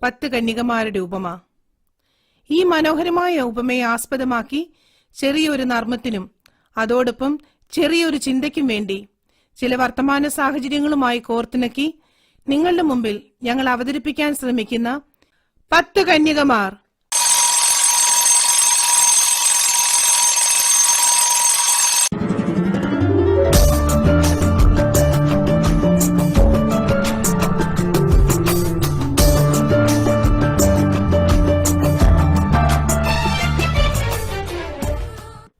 10 കന്യകമാരുടെ ഉപമ. ഈ മനോഹരമായ ഉപമയെ ആസ്പദമാക്കി ചെറിയൊരു നർമ്മത്തിനും അതോടൊപ്പം ചെറിയൊരു ചിന്തയ്ക്കും വേണ്ടി ചില വർത്തമാന സാഹചര്യങ്ങളുമായി കോർത്തിണക്കി നിങ്ങളുടെ മുമ്പിൽ ഞങ്ങൾ അവതരിപ്പിക്കാൻ ശ്രമിക്കുന്ന 10 കന്യകമാർ.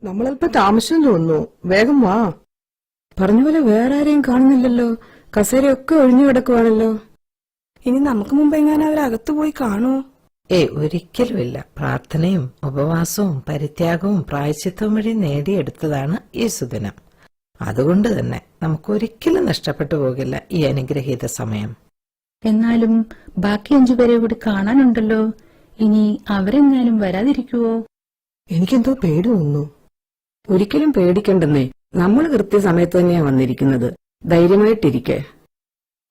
നമ്മളൽപ്പം താമസം തോന്നുന്നു. വേഗം വാ. പറഞ്ഞ പോലെ വേറെ ആരെയും കാണുന്നില്ലല്ലോ. കസേരയൊക്കെ ഒഴിഞ്ഞു കിടക്കുവാണല്ലോ. ഇനി നമുക്ക് മുമ്പ് എങ്ങാനും അവരകത്തു പോയി കാണൂ? ഒരിക്കലുമില്ല. പ്രാർത്ഥനയും ഉപവാസവും പരിത്യാഗവും പ്രായശ്ചിത്തവും വഴി നേടിയെടുത്തതാണ് ഈ സുദിനം. അതുകൊണ്ട് തന്നെ നമുക്കൊരിക്കലും നഷ്ടപ്പെട്ടു പോകില്ല ഈ അനുഗ്രഹീത സമയം. എന്നാലും ബാക്കി 5 പേരെ കൂടി കാണാനുണ്ടല്ലോ. ഇനി അവരെങ്ങാനും വരാതിരിക്കുവോ? എനിക്കെന്തോ പേടി തോന്നുന്നു. ഒരിക്കലും പേടിക്കണ്ടെന്നേ. നമ്മൾ കൃത്യസമയത്ത് തന്നെയാ വന്നിരിക്കുന്നത്. ധൈര്യമായിട്ടിരിക്കെ.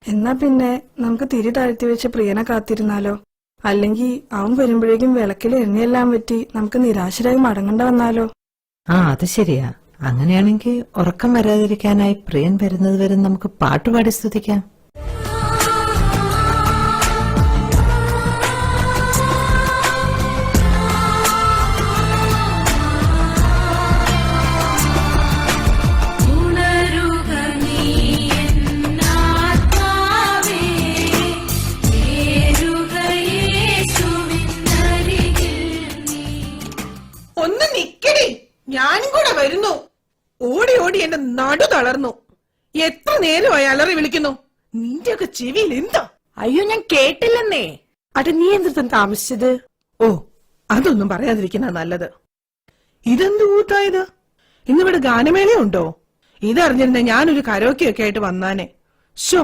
എന്നാ പിന്നെ നമുക്ക് തിരി താഴ്ത്തി വെച്ച് പ്രിയനെ കാത്തിരുന്നാലോ? അല്ലെങ്കിൽ അവൻ വരുമ്പോഴേക്കും വിളക്കിൽ എണ്ണയെല്ലാം പറ്റി നമുക്ക് നിരാശരായി മടങ്ങേണ്ട വന്നാലോ? അത് ശരിയാ. അങ്ങനെയാണെങ്കിൽ ഉറക്കം വരാതിരിക്കാനായി പ്രിയൻ വരുന്നത് വരെ നമുക്ക് പാട്ടുപാടി സ്തുതിക്കാം. ഒന്ന് നിക്കടി, ഞാനും കൂടെ വരുന്നു. ഓടി ഓടി എന്റെ നടു തളർന്നു. എത്ര നേരമായി അലറി വിളിക്കുന്നു. നിന്റെയൊക്കെ ചെവിയിൽ എന്താ? അയ്യോ, ഞാൻ കേട്ടില്ലെന്നേ. അത് നീ എന്തിനാ താമസിച്ചത്? ഓ, അതൊന്നും പറയാതിരിക്കുന്ന നല്ലത്. ഇതെന്ത് കൂത്തായത്? ഇന്നിവിടെ ഗാനമേളയുണ്ടോ? ഇതറിഞ്ഞിരുന്ന ഞാനൊരു കരോക്കെയൊക്കെ ആയിട്ട് വന്നാനെ. ശോ,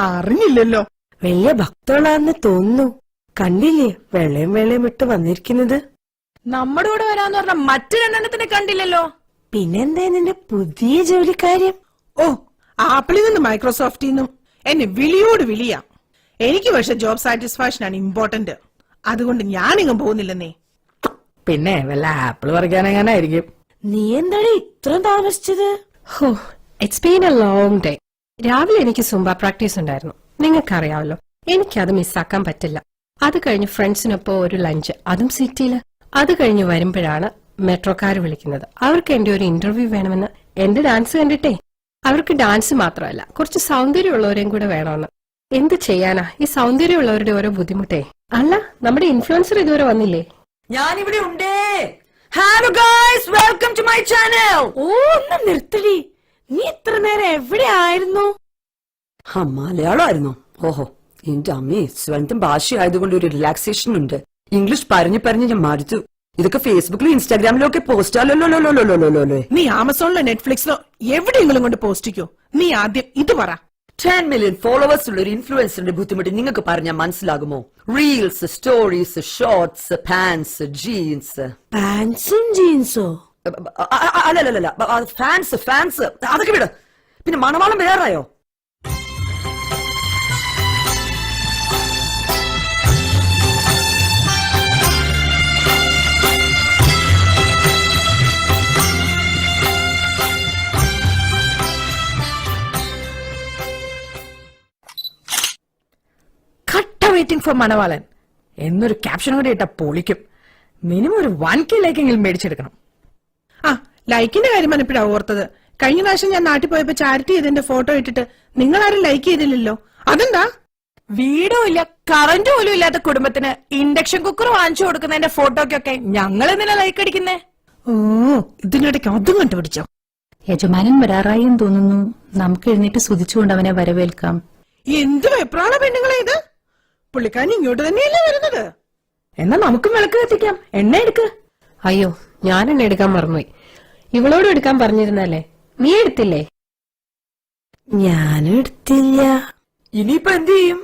അറിഞ്ഞില്ലല്ലോ. വലിയ ഭക്തളാന്ന് തോന്നുന്നു. കണ്ടില്ലേ വെള്ളയും ഇട്ട് വന്നിരിക്കുന്നത്? നമ്മുടെ കൂടെ വരാന്ന് പറഞ്ഞ മറ്റു 2 കണ്ടില്ലല്ലോ. പിന്നെന്താ നിന്റെ പുതിയ ജോലിക്കാര്യം? ഓ, ആപ്പിളിൽ നിന്ന് മൈക്രോസോഫ്റ്റിൽ നിന്നും എന്നെ വിളിയോട് വിളിയാ. എനിക്ക് പക്ഷെ ജോബ് സാറ്റിസ്ഫാക്ഷൻ ആണ് ഇമ്പോർട്ടന്റ്. അതുകൊണ്ട് ഞാനിങ്ങും പോകുന്നില്ലെന്നേ. പിന്നെ വല്ല ആപ്പിൾ പറിക്കാനെങ്ങാനായിരിക്കും. നീ എന്താണ് ഇത്ര താമസിച്ചത്? ഹോ, it's been A long day. രാവിലെ എനിക്ക് സുംബ പ്രാക്ടീസ് ഉണ്ടായിരുന്നു. നിങ്ങൾക്കറിയാമല്ലോ, എനിക്കത് മിസ്സാക്കാൻ പറ്റില്ല. അത് കഴിഞ്ഞ് ഫ്രണ്ട്സിനൊപ്പം ഒരു ലഞ്ച്, അതും സിറ്റിയില്. അത് കഴിഞ്ഞ് വരുമ്പോഴാണ് മെട്രോക്കാർ വിളിക്കുന്നത്. അവർക്ക് എന്റെ ഒരു ഇന്റർവ്യൂ വേണമെന്ന്. എന്റെ ഡാൻസ് കണ്ടിട്ടേ അവർക്ക് ഡാൻസ് മാത്രമല്ല, കുറച്ച് സൗന്ദര്യമുള്ളവരെയും കൂടെ വേണമെന്ന്. എന്ത് ചെയ്യാനാ ഈ സൗന്ദര്യമുള്ളവരുടെ ഓരോ ബുദ്ധിമുട്ടേ. അല്ല, നമ്മുടെ ഇൻഫ്ലുവൻസർ ഇതുവരെ വന്നില്ലേ? ഞാനിവിടെ ഉണ്ടേ. Hello guys, welcome to my channel. ഓ, ഒന്ന് നിർത്തടി. നീ ഇത്ര നേരം എവിടെ ആയിരുന്നു? മലയാളമായിരുന്നു. ഓഹോ, എന്റെ അമ്മേ, സ്വന്തം ഭാഷയായതുകൊണ്ട് ഒരു റിലാക്സേഷൻ ഉണ്ട്. ഇംഗ്ലീഷ് പറഞ്ഞ് ഞാൻ മടുത്തു. ഇതൊക്കെ ഫേസ്ബുക്കിലും ഇൻസ്റ്റാഗ്രാമിലും ഒക്കെ പോസ്റ്റ് ആലോ. നീ ആമസോണിലോ നെറ്റ്ഫ്ലിക്സിലോ എവിടെയെങ്കിലും കൊണ്ട് പോസ്റ്റിക്കോ. നീ ആദ്യം ഇത് പറ. 10 മില്യൺ ഫോളോവേഴ്സ് ഉള്ള ഒരു ഇൻഫ്ലുവൻസറിന്റെ ബുദ്ധിമുട്ട് നിങ്ങൾക്ക് പറഞ്ഞാൽ മനസ്സിലാകുമോ? Reels, stories, shorts, pants, jeans. പാൻസും ജീൻസോ? അല്ലല്ല, ഫാൻസ് അതൊക്കെ വിട്. പിന്നെ മണവാളം വേറായോ? വെയിറ്റിംഗ് ഫോർ മണവാളൻ എന്നൊരു ക്യാപ്ഷൻ കൂടി ഇട്ട പൊളിക്കും. മിനിമം ഒരു 1K ലൈക്കെങ്കിലും മേടിച്ചെടുക്കണം. ആ, ലൈക്കിന്റെ കാര്യം മനപ്പിടാ ഓർത്തത്. കഴിഞ്ഞ പ്രാവശ്യം ഞാൻ നാട്ടിൽ പോയപ്പോ ചാരിറ്റി ചെയ്തതിന്റെ ഫോട്ടോ ഇട്ടിട്ട് നിങ്ങൾ ആരും ലൈക്ക് ചെയ്തില്ലല്ലോ. അതെന്താ? വീടും ഇല്ല, കറന്റ് പോലും ഇല്ലാത്ത കുടുംബത്തിന് ഇൻഡക്ഷൻ കുക്കർ വാങ്ങിച്ചു കൊടുക്കുന്നതിന്റെ ഫോട്ടോക്കൊക്കെ ഞങ്ങൾ എന്തിനാ ലൈക്ക് അടിക്കുന്നേ? ഓ, ഇതിനിടയ്ക്ക് അതും കണ്ടുപിടിച്ചോ? യജമാനൻ വരാറായി എന്ന് തോന്നുന്നു. നമുക്ക് എഴുന്നേറ്റ് സ്തുതിച്ചുകൊണ്ട് അവനെ വരവേൽക്കാം. എന്ത് വെപ്രാള പെണ്ണുങ്ങളെ ഇത്! പുള്ളിക്കാരൻ ഇങ്ങോട്ട് തന്നെയല്ലേ വരുന്നത്? എന്നാ നമുക്കും വിളക്ക് കത്തിക്കാം. എണ്ണ എടുക്ക്. അയ്യോ, ഞാൻ എന്നെ എടുക്കാൻ മറന്നുപോയി. ഇവളോട് എടുക്കാൻ പറഞ്ഞിരുന്നല്ലേ, നീ എടുത്തില്ലേ? ഞാനും എടുത്തില്ല. ഇനിയിപ്പോ എന്ത് ചെയ്യും?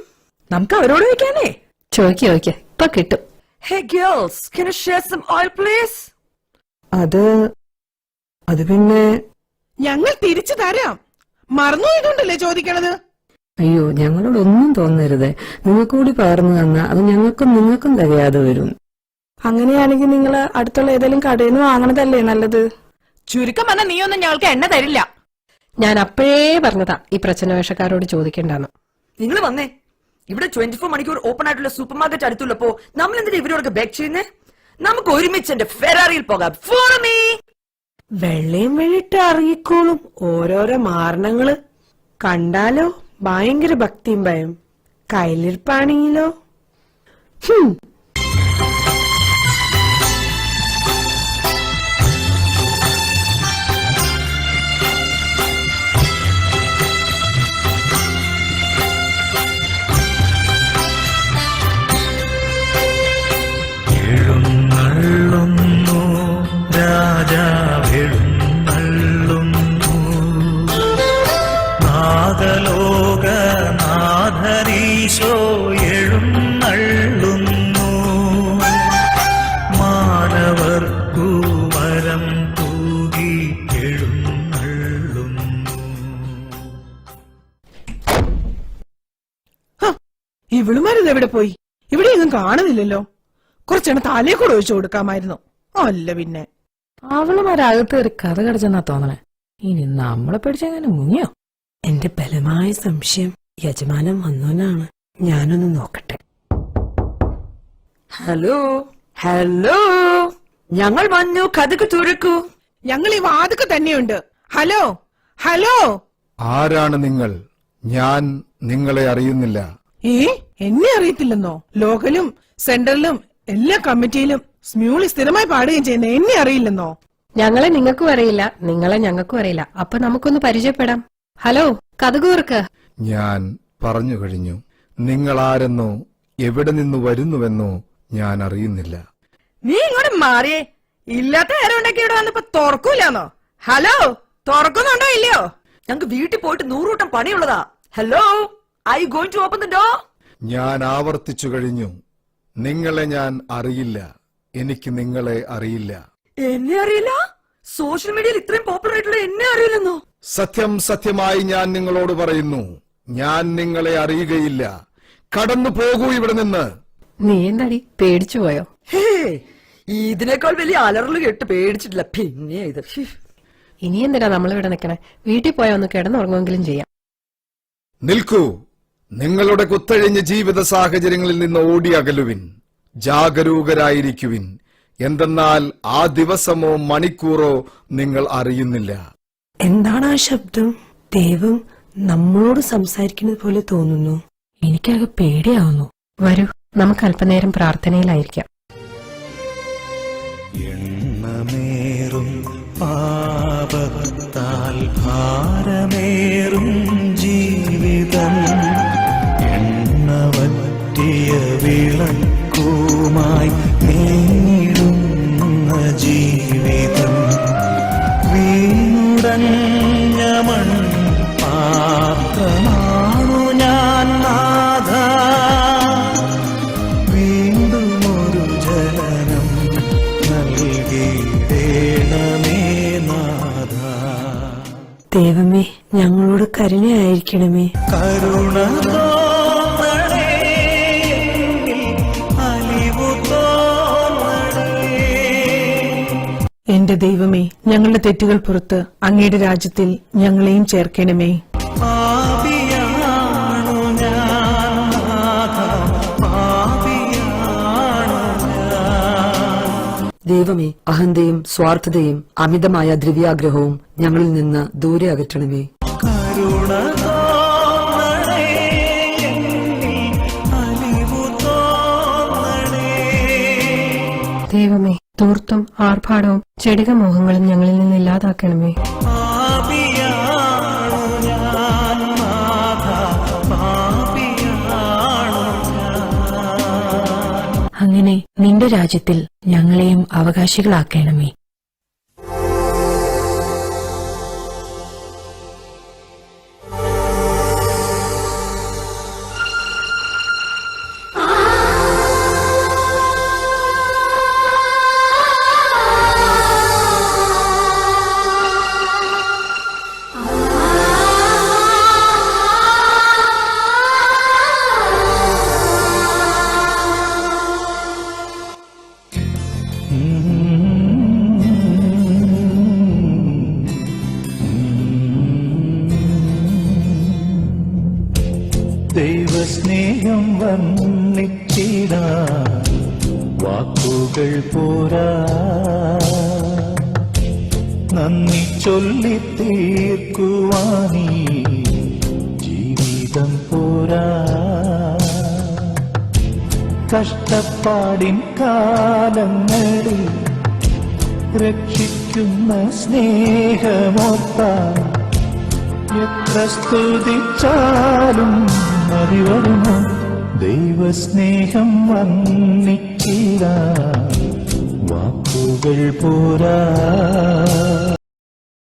നമുക്ക് അവരോട് വയ്ക്കാനേ. ചോദിക്ക, ഇപ്പൊ കിട്ടും. Hey girls, can you share some oil please? അത് പിന്നെ ഞങ്ങൾ തിരിച്ചു തരാം. മറന്നുപോയതുകൊണ്ടല്ലേ ചോദിക്കണത്? അയ്യോ ഞങ്ങളോട് ഒന്നും തോന്നരുത്. നിങ്ങൾക്ക് കൂടി പകർന്നു തന്നാ അത് ഞങ്ങൾക്കും നിങ്ങൾക്കും തികയാതെ വരും. അങ്ങനെയാണെങ്കിൽ നിങ്ങൾ അടുത്തുള്ള ഏതെങ്കിലും കടയിൽ നിന്ന് വാങ്ങണതല്ലേ നല്ലത്. ചുരുക്കം പറഞ്ഞ നീ ഒന്നും ഞങ്ങൾക്ക് എണ്ണ തരില്ല. ഞാൻ അപ്പോഴേ പറഞ്ഞതാ ഈ പ്രശ്നവേഷക്കാരോട് ചോദിക്കണ്ടെന്ന്. നിങ്ങൾ വന്നേ. ഇവിടെ 24 മണിക്കൂർ ഓപ്പൺ ആയിട്ടുള്ള സൂപ്പർ മാർക്കറ്റ് അടുത്തുള്ളപ്പോ നമ്മൾ എന്തിനാ ഇവരോടൊക്കെ ബാക്ക് ചെയ്യുന്നേ? നമുക്ക് ഒരുമിച്ച് എന്റെ ഫെറാറിയിൽ പോകാം. Follow me. വെള്ളയും വെള്ളിട്ട് അറിയിക്കോളും ഓരോരോ മാരണങ്ങള്. കണ്ടാലോ ഭയങ്കര ഭക്തിയും ഭയം, കയ്യിലിരിപ്പാണെങ്കിലോ എഴുന്നള്ളുന്നു രാജാവെഴുന്നള്ളുന്നു, നാദലോകനാഥനീശോ എഴുന്നള്ളുന്നു, മാനവർക്കു വരം തൂകി എഴുന്നള്ളുന്നു. ഇവളുമാരിത് എവിടെ പോയി? ഇവിടെ ഒന്നും കാണുന്നില്ലല്ലോ. കുറച്ചെണ്ണം തലയെ കൂടെ ഒഴിച്ചു കൊടുക്കാമായിരുന്നു. അല്ല പിന്നെ അവളുമാരകത്ത് ഒരു കഥ കടച്ചെന്നാ തോന്നണേ. ഇനി നമ്മളെ പിടിച്ചെങ്ങനെ മുങ്ങിയോ? എന്റെ ബലമായ സംശയം യജമാനൻ വന്നോനാണ്. ഞാനൊന്ന് നോക്കട്ടെ. ഹലോ ഹലോ, ഞങ്ങൾ വന്നു. കഥക്ക് തുറക്കൂ. ഞങ്ങൾ ഈ വാതുക്ക് തന്നെയുണ്ട്. Hello hello. ആരാണ് നിങ്ങൾ? ഞാൻ നിങ്ങളെ അറിയുന്നില്ല. എന്നെ അറിയത്തില്ലെന്നോ? ലോക്കലും സെൻട്രലിലും എല്ലാ കമ്മിറ്റിയിലും സ്മ്യൂളി സ്ഥിരമായി പാടുകയും ചെയ്യുന്ന എന്നെ അറിയില്ലെന്നോ? ഞങ്ങളെ നിങ്ങൾക്കും അറിയില്ല, നിങ്ങളെ ഞങ്ങൾക്കും അറിയില്ല. അപ്പൊ നമുക്കൊന്ന് പരിചയപ്പെടാം. ഹലോ, കഥകൂർക്ക്. ഞാൻ പറഞ്ഞു കഴിഞ്ഞു. നിങ്ങൾ ആരെന്നോ എവിടെ നിന്ന് വരുന്നുവെന്നോ ഞാൻ അറിയുന്നില്ല. നീ ഇങ്ങോട്ട് മാറിയേ. ഇല്ലാത്ത നേരം ഉണ്ടാക്കി ഇവിടെ വന്നപ്പോ തുറക്കൂലെന്നോ? ഹലോ, തുറക്കുന്നുണ്ടോ ഇല്ലയോ? ഞങ്ങൾക്ക് വീട്ടിൽ പോയിട്ട് 100 വട്ടം പണിയുള്ളതാ. Hello, I going to open the door? ഞാൻ ആവർത്തിച്ചു കഴിഞ്ഞു. നിങ്ങളെ ഞാൻ അറിയില്ല. എനിക്ക് നിങ്ങളെ അറിയില്ല. എന്നെ അറിയില്ല? സോഷ്യൽ മീഡിയയിൽ ഇത്രയും പോപ്പുലർ ആയിട്ടുള്ള എന്നെ അറിയില്ലെന്നോ? സത്യം സത്യമായി ഞാൻ നിങ്ങളോട് പറയുന്നു, ഞാൻ നിങ്ങളെ അറിയുകയില്ല. കടന്നു പോകൂ ഇവിടെ നിന്ന്. നീ എന്താടി പേടിച്ചു പോയോ? ഹേ, ഇതിനേക്കാൾ വലിയ അലറല് കേട്ട് പേടിച്ചിട്ടില്ല. പിന്നെ ഇത് ഇനി എന്തിനാ നമ്മളിവിടെ നിൽക്കണേ? വീട്ടിൽ പോയാ ഒന്ന് കിടന്നുറങ്ങുമെങ്കിലും ചെയ്യാം. നിൽക്കൂ. നിങ്ങളുടെ കുത്തഴിഞ്ഞ ജീവിത സാഹചര്യങ്ങളിൽ നിന്ന് ഓടി അകലുവിൻ. ജാഗരൂകരായിരിക്കുവിൻ. എന്തെന്നാൽ ആ ദിവസമോ മണിക്കൂറോ നിങ്ങൾ അറിയുന്നില്ല. എന്താണ് ആ ശബ്ദം? ദൈവം നമ്മളോട് സംസാരിക്കുന്നത് പോലെ തോന്നുന്നു. എനിക്കാകെ പേടിയാവുന്നു. വരൂ, നമുക്ക് അല്പനേരം പ്രാർത്ഥനയിലായിരിക്കാം. എണ്ണമേറും പാപത്താൽ ഭാരമേറും ജീവിതം, എണ്ണവറ്റിയ വിളക്കുമായി നീടുന്ന ജീവിതം, വീണുടഞ്ഞ മൺ പാത്രമാണു ഞാൻ നാഥ, വീണ്ടും ഒരു ജനനം നൽകിയിടേണമേ നാഥ. ദൈവമേ, ഞങ്ങളോട് കരുണയായിരിക്കണമേ. കരുണ തോന്നണേ, അലിവു തോന്നണേ. എന്റെ ദൈവമേ, ഞങ്ങളുടെ തെറ്റുകൾ പുറത്ത് അങ്ങയുടെ രാജ്യത്തിൽ ഞങ്ങളെയും ചേർക്കണമേ. പാപിയാണു ഞാൻ നാഥ, പാപിയാണു ഞാൻ. ദൈവമേ, അഹന്തയും സ്വാർത്ഥതയും അമിതമായ ദ്രവ്യാഗ്രഹവും ഞങ്ങളിൽ നിന്ന് ദൂരെ അകറ്റണമേ. കരുണ തോന്നണേ, അലിവു തോന്നണേ. ദൈവമേ, ധൂർത്തും ആർഭാടവും ചെടികമോഹങ്ങളും ഞങ്ങളിൽ നിന്ന് ഇല്ലാതാക്കണമേ. പാപിയാണു ഞാൻ നാഥ, പാപിയാണു ഞാൻ. അങ്ങനെ നിന്റെ രാജ്യത്തിൽ ഞങ്ങളെയും അവകാശികളാക്കണമേ. സ്നേഹം വർണ്ണിച്ചിടാൻ വാക്കുകൾ പോരാ, നന്ദി ചൊല്ലി തീർക്കുവാനീ ജീവിതം പോരാ. കഷ്ടപ്പാടിൻ കാലങ്ങളിൽ രക്ഷിക്കുന്ന സ്നേഹമോർത്താൽ എത്ര സ്തുതിച്ചാലും മതി വരുമോ? ദൈവസ്നേഹം വർണ്ണിച്ചിടാൻ വാക്കുകൾ പോരാ.